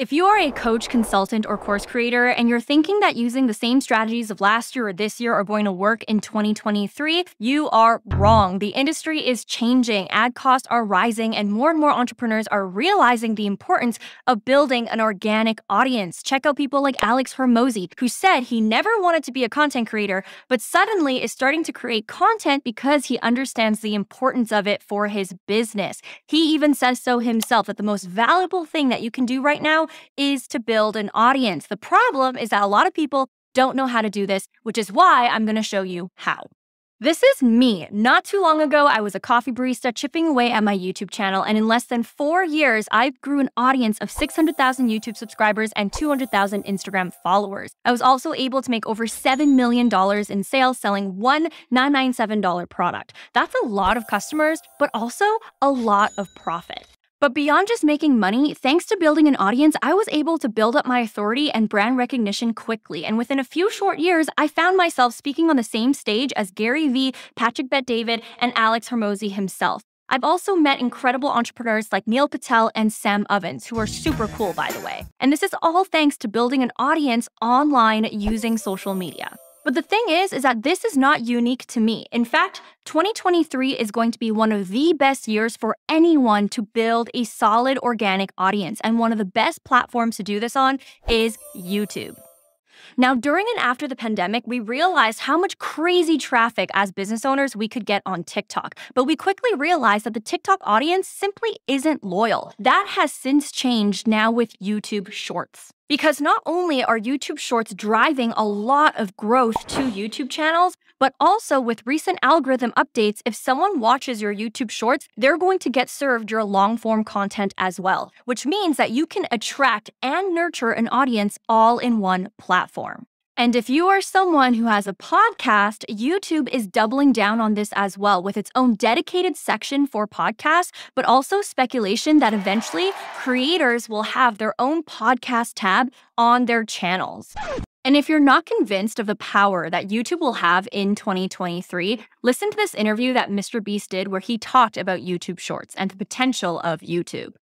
If you are a coach, consultant, or course creator, and you're thinking that using the same strategies of last year or this year are going to work in 2023, you are wrong. The industry is changing, ad costs are rising, and more entrepreneurs are realizing the importance of building an organic audience. Check out people like Alex Hormozy, who said he never wanted to be a content creator, but suddenly is starting to create content because he understands the importance of it for his business. He even says so himself, that the most valuable thing that you can do right now is to build an audience. The problem is that a lot of people don't know how to do this, which is why I'm going to show you how. This is me. Not too long ago, I was a coffee barista chipping away at my YouTube channel, and in less than 4 years, I grew an audience of 600,000 YouTube subscribers and 200,000 Instagram followers. I was also able to make over $7 million in sales selling one $997 product. That's a lot of customers, but also a lot of profit. But beyond just making money, thanks to building an audience, I was able to build up my authority and brand recognition quickly. And within a few short years, I found myself speaking on the same stage as Gary Vee, Patrick Bet-David, and Alex Hormozy himself. I've also met incredible entrepreneurs like Neil Patel and Sam Ovens, who are super cool, by the way. And this is all thanks to building an audience online using social media. But the thing is that this is not unique to me. In fact, 2023 is going to be one of the best years for anyone to build a solid organic audience. And one of the best platforms to do this on is YouTube. Now, during and after the pandemic, we realized how much crazy traffic as business owners we could get on TikTok. But we quickly realized that the TikTok audience simply isn't loyal. That has since changed now with YouTube Shorts. Because not only are YouTube Shorts driving a lot of growth to YouTube channels, but also with recent algorithm updates, if someone watches your YouTube Shorts, they're going to get served your long-form content as well, which means that you can attract and nurture an audience all in one platform. And if you are someone who has a podcast, YouTube is doubling down on this as well with its own dedicated section for podcasts, but also speculation that eventually creators will have their own podcast tab on their channels. And if you're not convinced of the power that YouTube will have in 2023, listen to this interview that Mr. Beast did where he talked about YouTube Shorts and the potential of YouTube.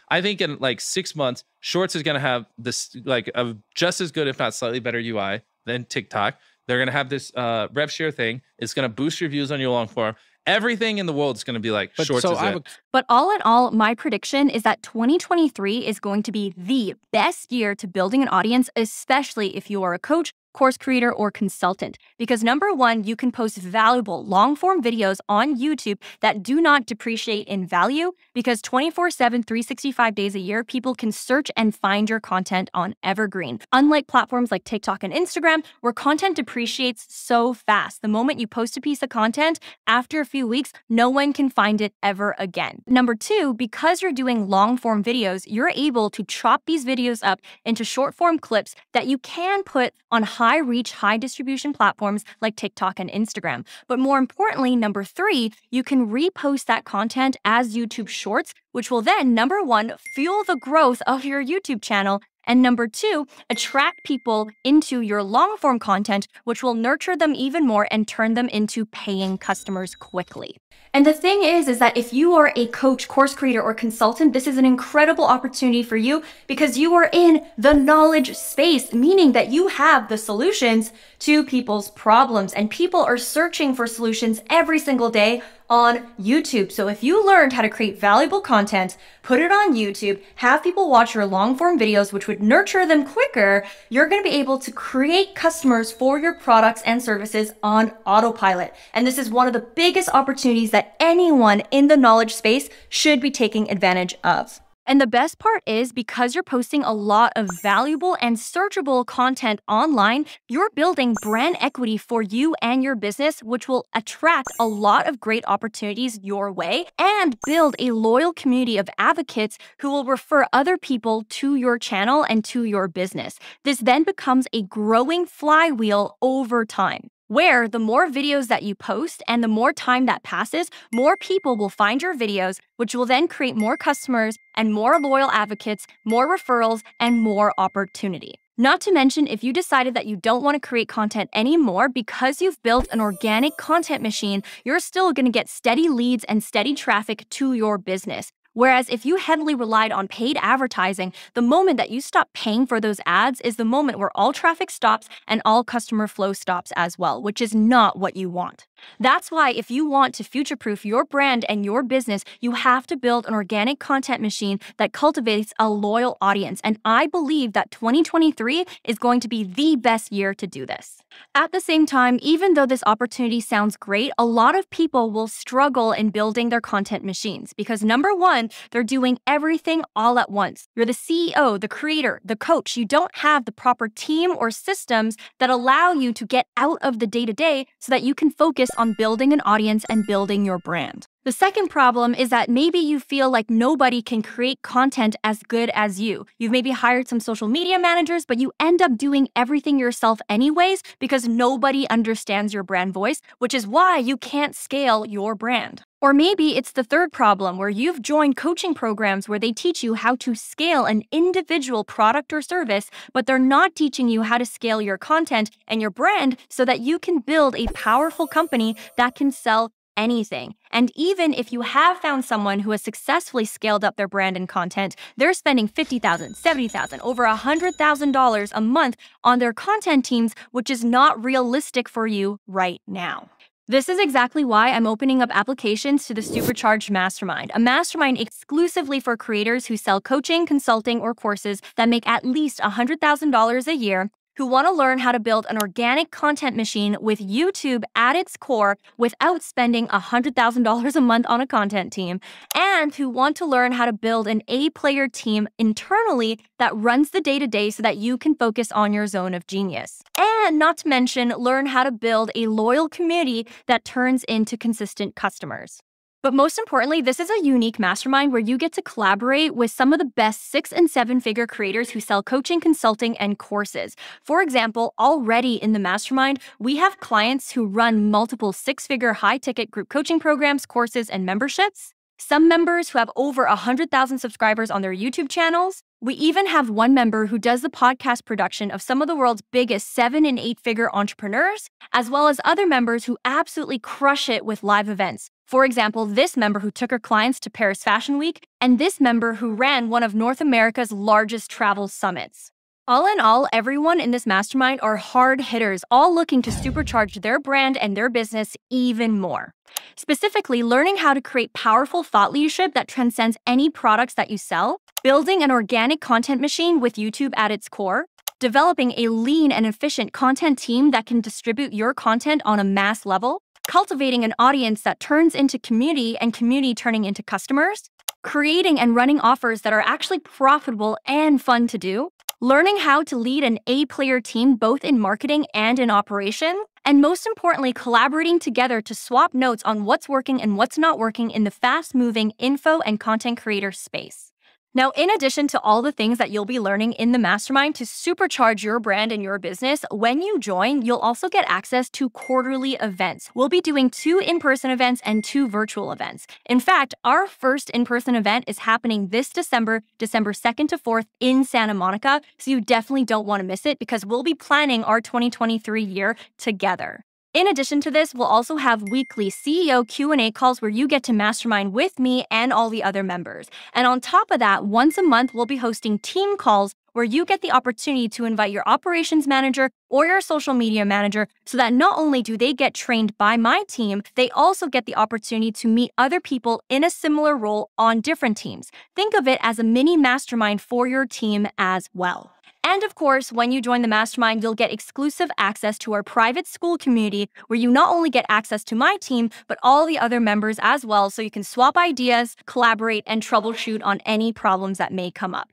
I think in like 6 months, Shorts is going to have this like a just as good, if not slightly better UI than TikTok. They're going to have this rev share thing. It's going to boost your views on your long form. Everything in the world is going to be like Shorts is it. But all in all, my prediction is that 2023 is going to be the best year to building an audience, especially if you are a coach, course creator, or consultant. Because number one, you can post valuable long-form videos on YouTube that do not depreciate in value because 24/7, 365 days a year, people can search and find your content on Evergreen. Unlike platforms like TikTok and Instagram, where content depreciates so fast. The moment you post a piece of content, after a few weeks, no one can find it ever again. Number two, because you're doing long-form videos, you're able to chop these videos up into short-form clips that you can put on high-reach, high-distribution platforms like TikTok and Instagram. But more importantly, number three, you can repost that content as YouTube Shorts, which will then, number one, fuel the growth of your YouTube channel, and number two, attract people into your long-form content, which will nurture them even more and turn them into paying customers quickly. And the thing is that if you are a coach, course creator, or consultant, this is an incredible opportunity for you because you are in the knowledge space, meaning that you have the solutions to people's problems, and people are searching for solutions every single day on YouTube. So if you learned how to create valuable content, put it on YouTube, have people watch your long form videos, which would nurture them quicker, you're going to be able to create customers for your products and services on autopilot. And this is one of the biggest opportunities that anyone in the knowledge space should be taking advantage of. And the best part is because you're posting a lot of valuable and searchable content online, you're building brand equity for you and your business, which will attract a lot of great opportunities your way and build a loyal community of advocates who will refer other people to your channel and to your business. This then becomes a growing flywheel over time, where the more videos that you post and the more time that passes, more people will find your videos, which will then create more customers and more loyal advocates, more referrals, and more opportunity. Not to mention, if you decided that you don't want to create content anymore because you've built an organic content machine, you're still going to get steady leads and steady traffic to your business. Whereas if you heavily relied on paid advertising, the moment that you stop paying for those ads is the moment where all traffic stops and all customer flow stops as well, which is not what you want. That's why if you want to future-proof your brand and your business, you have to build an organic content machine that cultivates a loyal audience. And I believe that 2023 is going to be the best year to do this. At the same time, even though this opportunity sounds great, a lot of people will struggle in building their content machines because number one, they're doing everything all at once. You're the CEO, the creator, the coach. You don't have the proper team or systems that allow you to get out of the day-to-day so that you can focus on building an audience and building your brand. The second problem is that maybe you feel like nobody can create content as good as you. You've maybe hired some social media managers, but you end up doing everything yourself anyways because nobody understands your brand voice, which is why you can't scale your brand. Or maybe it's the third problem where you've joined coaching programs where they teach you how to scale an individual product or service, but they're not teaching you how to scale your content and your brand so that you can build a powerful company that can sell anything. And even if you have found someone who has successfully scaled up their brand and content, they're spending $50,000, $70,000, over $100,000 a month on their content teams, which is not realistic for you right now. This is exactly why I'm opening up applications to the Supercharged Mastermind, a mastermind exclusively for creators who sell coaching, consulting, or courses that make at least $100,000 a year, who want to learn how to build an organic content machine with YouTube at its core without spending $100,000 a month on a content team, and who want to learn how to build an A-player team internally that runs the day-to-day so that you can focus on your zone of genius. And not to mention, learn how to build a loyal community that turns into consistent customers. But most importantly, this is a unique mastermind where you get to collaborate with some of the best 6- and 7-figure creators who sell coaching, consulting, and courses. For example, already in the mastermind, we have clients who run multiple 6-figure high-ticket group coaching programs, courses, and memberships. Some members who have over 100,000 subscribers on their YouTube channels. We even have one member who does the podcast production of some of the world's biggest 7- and 8-figure entrepreneurs, as well as other members who absolutely crush it with live events. For example, this member who took her clients to Paris Fashion Week, and this member who ran one of North America's largest travel summits. All in all, everyone in this mastermind are hard hitters, all looking to supercharge their brand and their business even more. Specifically, learning how to create powerful thought leadership that transcends any products that you sell, building an organic content machine with YouTube at its core, developing a lean and efficient content team that can distribute your content on a mass level, cultivating an audience that turns into community and community turning into customers, creating and running offers that are actually profitable and fun to do, learning how to lead an A-player team both in marketing and in operation, and most importantly, collaborating together to swap notes on what's working and what's not working in the fast-moving info and content creator space. Now, in addition to all the things that you'll be learning in the mastermind to supercharge your brand and your business, when you join, you'll also get access to quarterly events. We'll be doing 2 in-person events and 2 virtual events. In fact, our first in-person event is happening this December 2nd to 4th in Santa Monica, so you definitely don't want to miss it because we'll be planning our 2023 year together. In addition to this, we'll also have weekly CEO Q&A calls where you get to mastermind with me and all the other members. And on top of that, once a month, we'll be hosting team calls where you get the opportunity to invite your operations manager or your social media manager so that not only do they get trained by my team, they also get the opportunity to meet other people in a similar role on different teams. Think of it as a mini mastermind for your team as well. And of course, when you join the mastermind, you'll get exclusive access to our private school community where you not only get access to my team, but all the other members as well, so you can swap ideas, collaborate, and troubleshoot on any problems that may come up.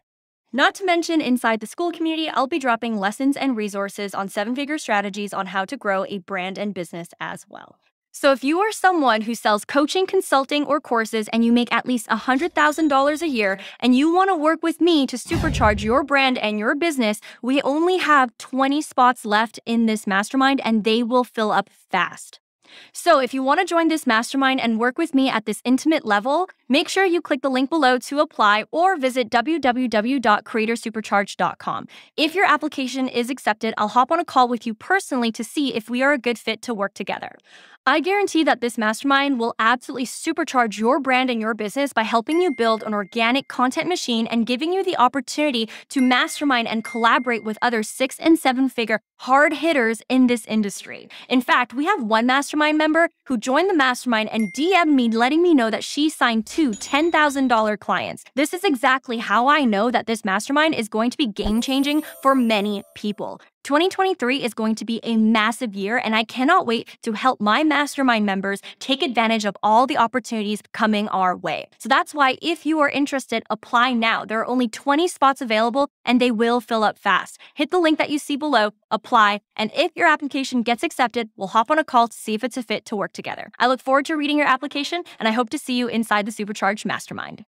Not to mention, inside the school community, I'll be dropping lessons and resources on 7-figure strategies on how to grow a brand and business as well. So if you are someone who sells coaching, consulting, or courses and you make at least $100,000 a year and you want to work with me to supercharge your brand and your business, we only have 20 spots left in this mastermind and they will fill up fast. So if you want to join this mastermind and work with me at this intimate level, Make sure you click the link below to apply or visit www.creatorsupercharge.com. If your application is accepted, I'll hop on a call with you personally to see if we are a good fit to work together. I guarantee that this mastermind will absolutely supercharge your brand and your business by helping you build an organic content machine and giving you the opportunity to mastermind and collaborate with other 6- and 7-figure hard hitters in this industry. In fact, we have one mastermind member who joined the mastermind and DM'd me letting me know that she signed 2 $10,000 clients. This is exactly how I know that this mastermind is going to be game-changing for many people. 2023 is going to be a massive year, and I cannot wait to help my mastermind members take advantage of all the opportunities coming our way. So that's why if you are interested, apply now. There are only 20 spots available, and they will fill up fast. Hit the link that you see below, apply, and if your application gets accepted, we'll hop on a call to see if it's a fit to work together. I look forward to reading your application, and I hope to see you inside the Supercharged Mastermind.